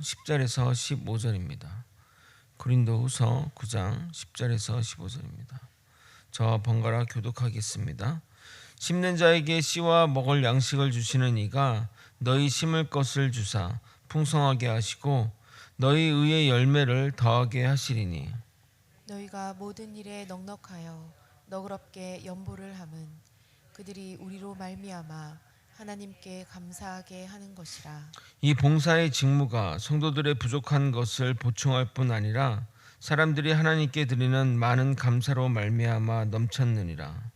10절에서 15절입니다. 고린도후서 9장 10절에서 15절입니다. 저와 번갈아 교독하겠습니다. 심는 자에게 씨와 먹을 양식을 주시는 이가 너희 심을 것을 주사 풍성하게 하시고 너희 의의 열매를 더하게 하시리니 너희가 모든 일에 넉넉하여 너그럽게 연보를 함은 그들이 우리로 말미암아 하나님께 감사하게 하는 것이라. 이 봉사의 직무가 성도들의 부족한 것을 보충할 뿐 아니라 사람들이 하나님께 드리는 많은 감사로 말미암아 넘쳤느니라.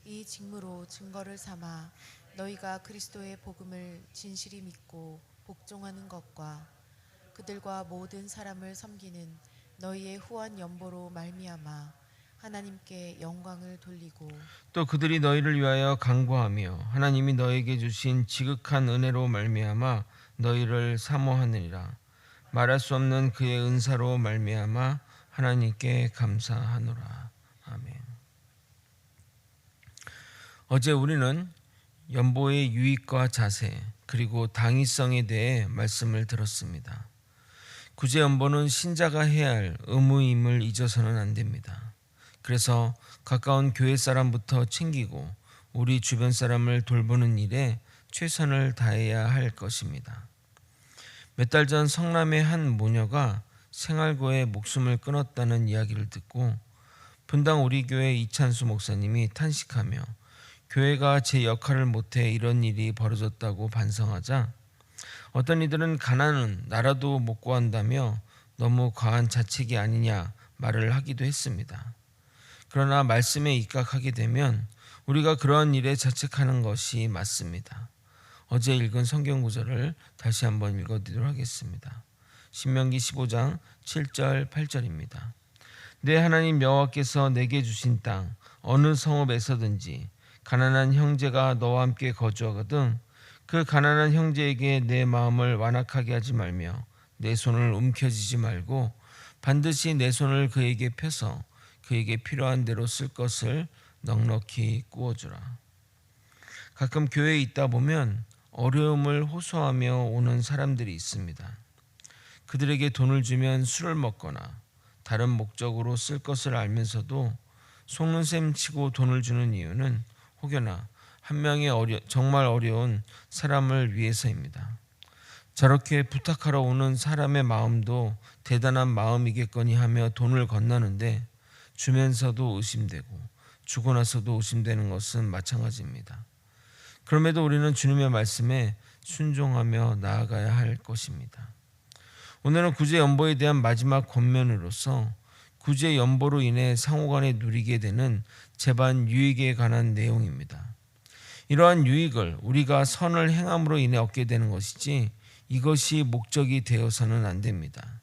이 직무로 증거를 삼아 너희가 그리스도의 복음을 진실히 믿고 복종하는 것과 그들과 모든 사람을 섬기는 너희의 후한 연보로 말미암아 하나님께 영광을 돌리고 또 그들이 너희를 위하여 간구하며 하나님이 너에게 주신 지극한 은혜로 말미암아 너희를 사모하느니라. 말할 수 없는 그의 은사로 말미암아 하나님께 감사하노라. 아멘. 어제 우리는 연보의 유익과 자세 그리고 당위성에 대해 말씀을 들었습니다. 구제연보는 신자가 해야 할 의무임을 잊어서는 안 됩니다. 그래서 가까운 교회 사람부터 챙기고 우리 주변 사람을 돌보는 일에 최선을 다해야 할 것입니다. 몇 달 전 성남의 한 모녀가 생활고에 목숨을 끊었다는 이야기를 듣고 분당 우리 교회 이찬수 목사님이 탄식하며 교회가 제 역할을 못해 이런 일이 벌어졌다고 반성하자 어떤 이들은 가난은 나라도 못 구한다며 너무 과한 자책이 아니냐 말을 하기도 했습니다. 그러나 말씀에 입각하게 되면 우리가 그러한 일에 자책하는 것이 맞습니다. 어제 읽은 성경 구절을 다시 한번 읽어드리도록 하겠습니다. 신명기 15장 7절 8절입니다. 내 하나님 여호와께서 내게 주신 땅 어느 성읍에서든지 가난한 형제가 너와 함께 거주하거든 그 가난한 형제에게 내 마음을 완악하게 하지 말며 내 손을 움켜쥐지 말고 반드시 내 손을 그에게 펴서 그에게 필요한 대로 쓸 것을 넉넉히 꾸어주라. 가끔 교회에 있다 보면 어려움을 호소하며 오는 사람들이 있습니다. 그들에게 돈을 주면 술을 먹거나 다른 목적으로 쓸 것을 알면서도 속는 셈 치고 돈을 주는 이유는 혹여나 한 명의 정말 어려운 사람을 위해서입니다. 저렇게 부탁하러 오는 사람의 마음도 대단한 마음이겠거니 하며 돈을 건너는데 주면서도 의심되고 주고 나서도 의심되는 것은 마찬가지입니다. 그럼에도 우리는 주님의 말씀에 순종하며 나아가야 할 것입니다. 오늘은 구제연보에 대한 마지막 권면으로서 구제연보로 인해 상호간에 누리게 되는 재반 유익에 관한 내용입니다. 이러한 유익을 우리가 선을 행함으로 인해 얻게 되는 것이지 이것이 목적이 되어서는 안 됩니다.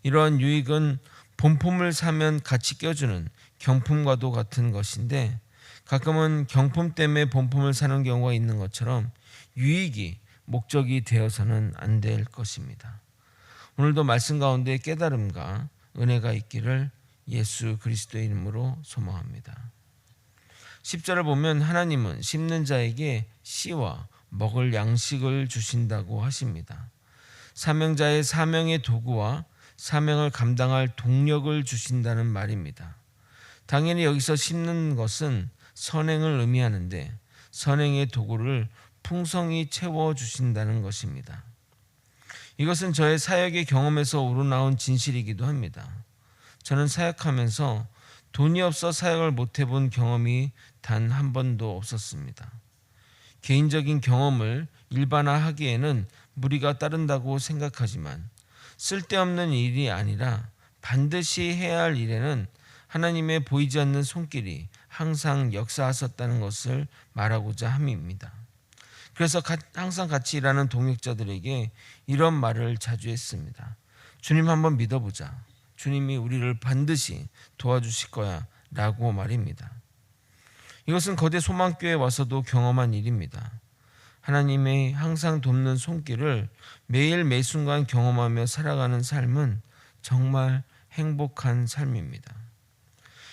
이러한 유익은 본품을 사면 같이 껴주는 경품과도 같은 것인데 가끔은 경품 때문에 본품을 사는 경우가 있는 것처럼 유익이 목적이 되어서는 안 될 것입니다. 오늘도 말씀 가운데 깨달음과 은혜가 있기를 예수 그리스도의 이름으로 소망합니다. 10절을 보면 하나님은 심는 자에게 씨와 먹을 양식을 주신다고 하십니다. 사명자의 사명의 도구와 사명을 감당할 동력을 주신다는 말입니다. 당연히 여기서 심는 것은 선행을 의미하는데 선행의 도구를 풍성히 채워주신다는 것입니다. 이것은 저의 사역의 경험에서 우러나온 진실이기도 합니다. 저는 사역하면서 돈이 없어 사역을 못 해본 경험이 단 한 번도 없었습니다. 개인적인 경험을 일반화하기에는 무리가 따른다고 생각하지만 쓸데없는 일이 아니라 반드시 해야 할 일에는 하나님의 보이지 않는 손길이 항상 역사하셨다는 것을 말하고자 함입니다. 그래서 항상 같이 일하는 동역자들에게 이런 말을 자주 했습니다. 주님 한번 믿어보자. 주님이 우리를 반드시 도와주실 거야 라고 말입니다. 이것은 거대 소망교회에 와서도 경험한 일입니다. 하나님의 항상 돕는 손길을 매일 매순간 경험하며 살아가는 삶은 정말 행복한 삶입니다.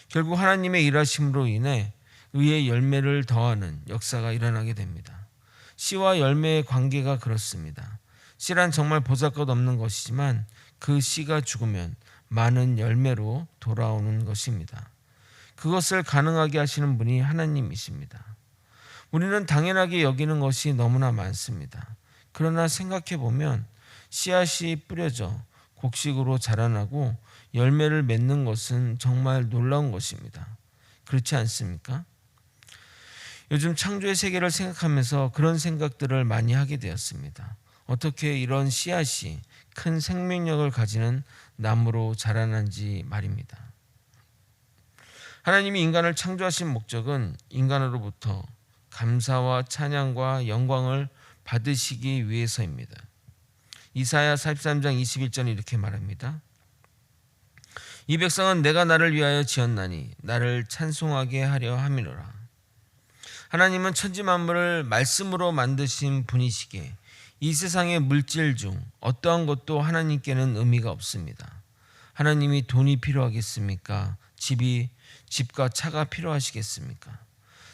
결국 하나님의 일하심으로 인해 의의 열매를 더하는 역사가 일어나게 됩니다. 씨와 열매의 관계가 그렇습니다. 씨란 정말 보잘것없는 것이지만 그 씨가 죽으면 많은 열매로 돌아오는 것입니다. 그것을 가능하게 하시는 분이 하나님이십니다. 우리는 당연하게 여기는 것이 너무나 많습니다. 그러나 생각해 보면 씨앗이 뿌려져 곡식으로 자라나고 열매를 맺는 것은 정말 놀라운 것입니다. 그렇지 않습니까? 요즘 창조의 세계를 생각하면서 그런 생각들을 많이 하게 되었습니다. 어떻게 이런 씨앗이 큰 생명력을 가지는 나무로 자라난지 말입니다. 하나님이 인간을 창조하신 목적은 인간으로부터 감사와 찬양과 영광을 받으시기 위해서입니다. 이사야 43장 21절 이렇게 말합니다. 이 백성은 내가 나를 위하여 지었나니 나를 찬송하게 하려 함이로라. 하나님은 천지 만물을 말씀으로 만드신 분이시기에 이 세상의 물질 중 어떠한 것도 하나님께는 의미가 없습니다. 하나님이 돈이 필요하겠습니까? 집과 차가 필요하시겠습니까?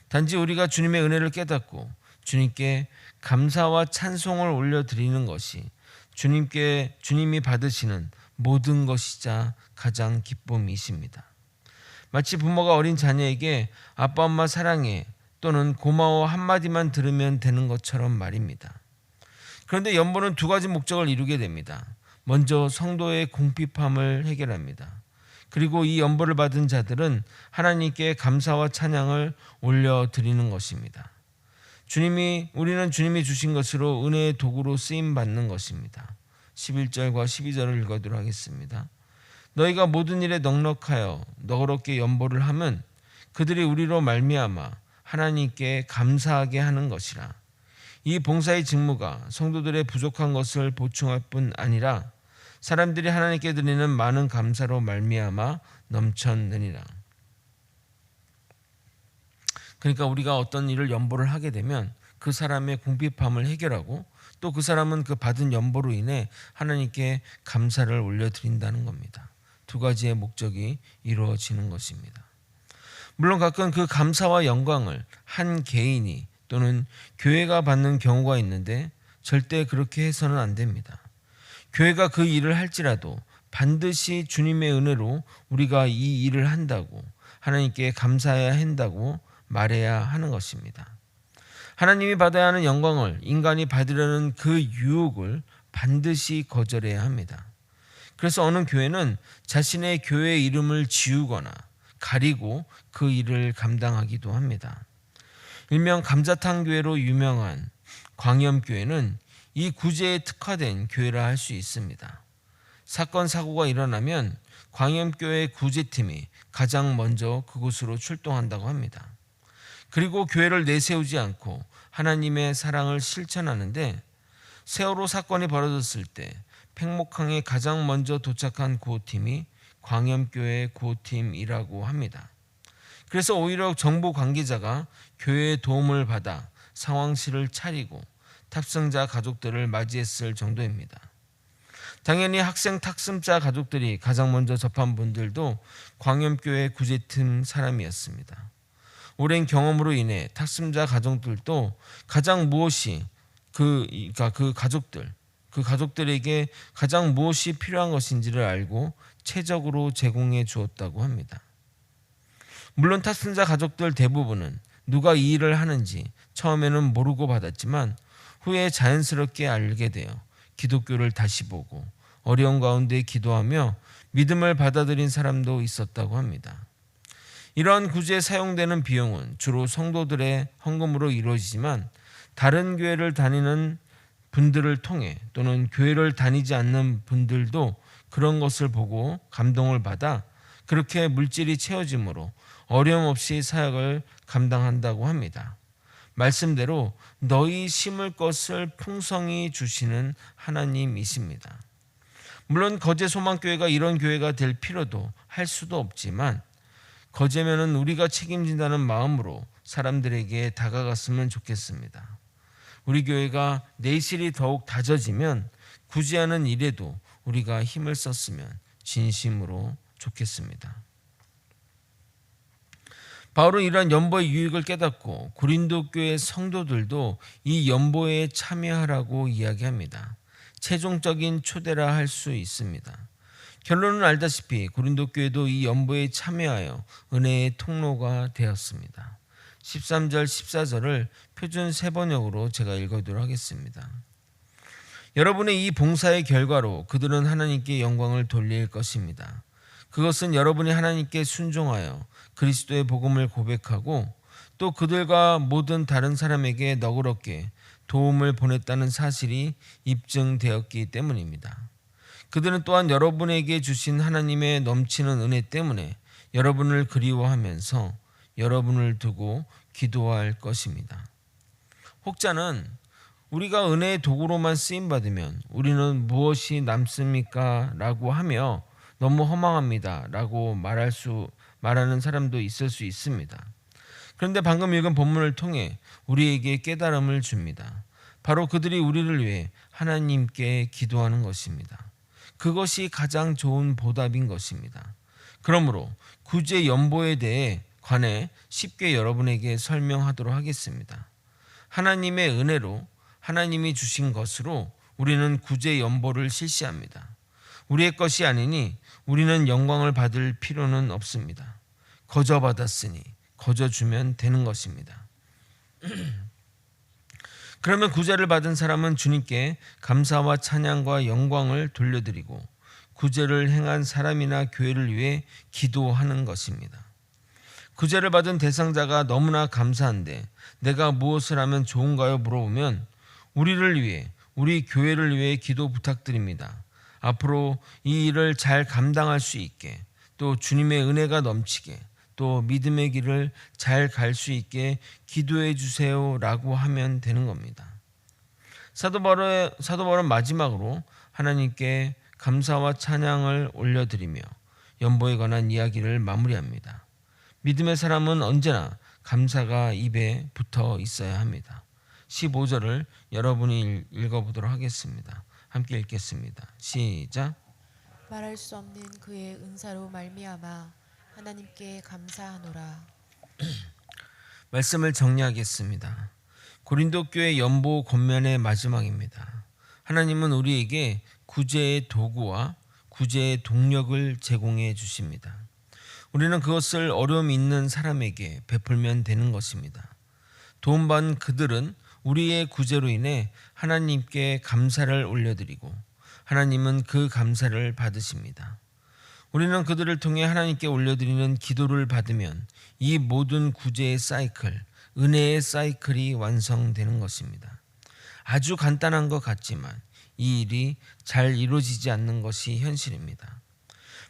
단지 우리가 주님의 은혜를 깨닫고 주님께 감사와 찬송을 올려드리는 것이 주님이 받으시는 모든 것이자 가장 기쁨이십니다. 마치 부모가 어린 자녀에게 아빠 엄마 사랑해 또는 고마워 한마디만 들으면 되는 것처럼 말입니다. 그런데 연보는 두 가지 목적을 이루게 됩니다. 먼저 성도의 궁핍함을 해결합니다. 그리고 이 연보를 받은 자들은 하나님께 감사와 찬양을 올려드리는 것입니다. 우리는 주님이 주신 것으로 은혜의 도구로 쓰임 받는 것입니다. 11절과 12절을 읽어드리도록 하겠습니다. 너희가 모든 일에 넉넉하여 너그럽게 연보를 하면 그들이 우리로 말미암아 하나님께 감사하게 하는 것이라. 이 봉사의 직무가 성도들의 부족한 것을 보충할 뿐 아니라 사람들이 하나님께 드리는 많은 감사로 말미암아 넘쳤느니라. 그러니까 우리가 어떤 일을 연보를 하게 되면 그 사람의 궁핍함을 해결하고 또 그 사람은 그 받은 연보로 인해 하나님께 감사를 올려드린다는 겁니다. 두 가지의 목적이 이루어지는 것입니다. 물론 가끔 그 감사와 영광을 한 개인이 또는 교회가 받는 경우가 있는데 절대 그렇게 해서는 안 됩니다. 교회가 그 일을 할지라도 반드시 주님의 은혜로 우리가 이 일을 한다고 하나님께 감사해야 한다고 말해야 하는 것입니다. 하나님이 받아야 하는 영광을 인간이 받으려는 그 유혹을 반드시 거절해야 합니다. 그래서 어느 교회는 자신의 교회의 이름을 지우거나 가리고 그 일을 감당하기도 합니다. 일명 감자탕 교회로 유명한 광염교회는 이 구제에 특화된 교회라 할 수 있습니다. 사건 사고가 일어나면 광염교회 구제팀이 가장 먼저 그곳으로 출동한다고 합니다. 그리고 교회를 내세우지 않고 하나님의 사랑을 실천하는데 세월호 사건이 벌어졌을 때 팽목항에 가장 먼저 도착한 구호팀이 광염교회 구호팀이라고 합니다. 그래서 오히려 정부 관계자가 교회의 도움을 받아 상황실을 차리고 탑승자 가족들을 맞이했을 정도입니다. 당연히 학생 탑승자 가족들이 가장 먼저 접한 분들도 광염교회 구제팀 사람이었습니다. 오랜 경험으로 인해 탑승자 가족들도 가장 무엇이 그 가족들에게 가장 무엇이 필요한 것인지를 알고 최적으로 제공해 주었다고 합니다. 물론 탑승자 가족들 대부분은 누가 이 일을 하는지 처음에는 모르고 받았지만 후에 자연스럽게 알게 되어 기독교를 다시 보고 어려운 가운데 기도하며 믿음을 받아들인 사람도 있었다고 합니다. 이러한 구제에 사용되는 비용은 주로 성도들의 헌금으로 이루어지지만 다른 교회를 다니는 분들을 통해 또는 교회를 다니지 않는 분들도 그런 것을 보고 감동을 받아 그렇게 물질이 채워지므로 어려움 없이 사역을 감당한다고 합니다. 말씀대로 너희 심을 것을 풍성히 주시는 하나님이십니다. 물론 거제 소망교회가 이런 교회가 될 필요도 할 수도 없지만 거제면은 우리가 책임진다는 마음으로 사람들에게 다가갔으면 좋겠습니다. 우리 교회가 내실이 더욱 다져지면 구제하는 일에도 우리가 힘을 썼으면 진심으로 좋겠습니다. 바울은 이러한 연보의 유익을 깨닫고 고린도 교회 성도들도 이 연보에 참여하라고 이야기합니다. 최종적인 초대라 할 수 있습니다. 결론은 알다시피 고린도 교회도 이 연보에 참여하여 은혜의 통로가 되었습니다. 13절 14절을 표준 세번역으로 제가 읽어드리도록 하겠습니다. 여러분의 이 봉사의 결과로 그들은 하나님께 영광을 돌릴 것입니다. 그것은 여러분이 하나님께 순종하여 그리스도의 복음을 고백하고 또 그들과 모든 다른 사람에게 너그럽게 도움을 보냈다는 사실이 입증되었기 때문입니다. 그들은 또한 여러분에게 주신 하나님의 넘치는 은혜 때문에 여러분을 그리워하면서 여러분을 두고 기도할 것입니다. 혹자는 우리가 은혜의 도구로만 쓰임받으면 우리는 무엇이 남습니까? 라고 하며 너무 허망합니다. 라고 말하는 사람도 있을 수 있습니다. 그런데 방금 읽은 본문을 통해 우리에게 깨달음을 줍니다. 바로 그들이 우리를 위해 하나님께 기도하는 것입니다. 그것이 가장 좋은 보답인 것입니다. 그러므로 구제 연보에 관해 쉽게 여러분에게 설명하도록 하겠습니다. 하나님의 은혜로 하나님이 주신 것으로 우리는 구제 연보를 실시합니다. 우리의 것이 아니니 우리는 영광을 받을 필요는 없습니다. 거저 받았으니 거저 주면 되는 것입니다. 그러면 구제를 받은 사람은 주님께 감사와 찬양과 영광을 돌려드리고 구제를 행한 사람이나 교회를 위해 기도하는 것입니다. 구제를 받은 대상자가 너무나 감사한데 내가 무엇을 하면 좋은가요? 물어보면 우리를 위해, 우리 교회를 위해 기도 부탁드립니다. 앞으로 이 일을 잘 감당할 수 있게, 또 주님의 은혜가 넘치게, 또 믿음의 길을 잘 갈 수 있게 기도해 주세요라고 하면 되는 겁니다. 사도 바울은 마지막으로 하나님께 감사와 찬양을 올려드리며 연보에 관한 이야기를 마무리합니다. 믿음의 사람은 언제나 감사가 입에 붙어 있어야 합니다. 15절을 여러분이 읽어보도록 하겠습니다. 함께 읽겠습니다. 시작. 말할 수 없는 그의 은사로 말미암아 하나님께 감사하노라. 말씀을 정리하겠습니다. 고린도 교회 연보 권면의 마지막입니다. 하나님은 우리에게 구제의 도구와 구제의 동력을 제공해 주십니다. 우리는 그것을 어려움 있는 사람에게 베풀면 되는 것입니다. 도움받은 그들은 우리의 구제로 인해 하나님께 감사를 올려드리고 하나님은 그 감사를 받으십니다. 우리는 그들을 통해 하나님께 올려드리는 기도를 받으면 이 모든 구제의 사이클, 은혜의 사이클이 완성되는 것입니다. 아주 간단한 것 같지만 이 일이 잘 이루어지지 않는 것이 현실입니다.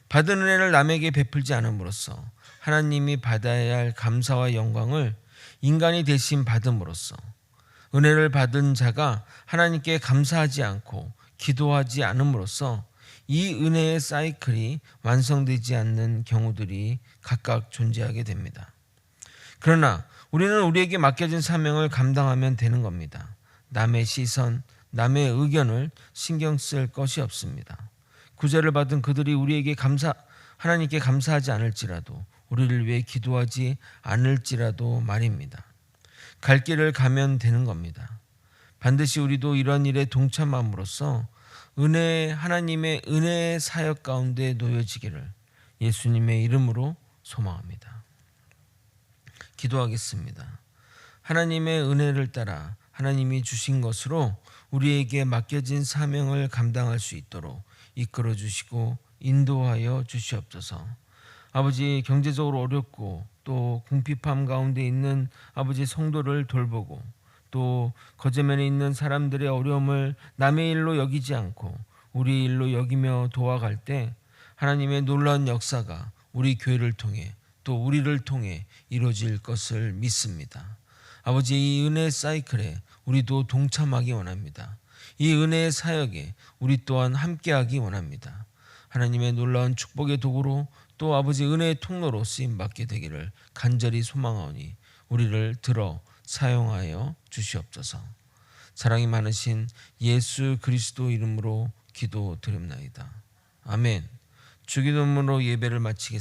받은 은혜를 남에게 베풀지 않음으로써 하나님이 받아야 할 감사와 영광을 인간이 대신 받음으로써 은혜를 받은 자가 하나님께 감사하지 않고 기도하지 않음으로써 이 은혜의 사이클이 완성되지 않는 경우들이 각각 존재하게 됩니다. 그러나 우리는 우리에게 맡겨진 사명을 감당하면 되는 겁니다. 남의 시선, 남의 의견을 신경 쓸 것이 없습니다. 구제를 받은 그들이 우리에게 하나님께 감사하지 않을지라도 우리를 위해 기도하지 않을지라도 말입니다. 갈 길을 가면 되는 겁니다. 반드시 우리도 이런 일에 동참함으로써 하나님의 은혜의 사역 가운데 놓여지기를 예수님의 이름으로 소망합니다. 기도하겠습니다. 하나님의 은혜를 따라 하나님이 주신 것으로 우리에게 맡겨진 사명을 감당할 수 있도록 이끌어 주시고 인도하여 주시옵소서. 아버지, 경제적으로 어렵고 또 궁핍함 가운데 있는 아버지 성도를 돌보고 또 거제면에 있는 사람들의 어려움을 남의 일로 여기지 않고 우리 일로 여기며 도와갈 때 하나님의 놀라운 역사가 우리 교회를 통해 또 우리를 통해 이루어질 것을 믿습니다. 아버지, 이 은혜의 사이클에 우리도 동참하기 원합니다. 이 은혜의 사역에 우리 또한 함께하기 원합니다. 하나님의 놀라운 축복의 도구로 또 아버지 은혜의 통로로 쓰임받게 되기를 간절히 소망하오니 우리를 들어 사용하여 주시옵소서. 사랑이 많으신 예수 그리스도 이름으로 기도드립나이다. 아멘. 주기도문으로 예배를 마치겠습니다.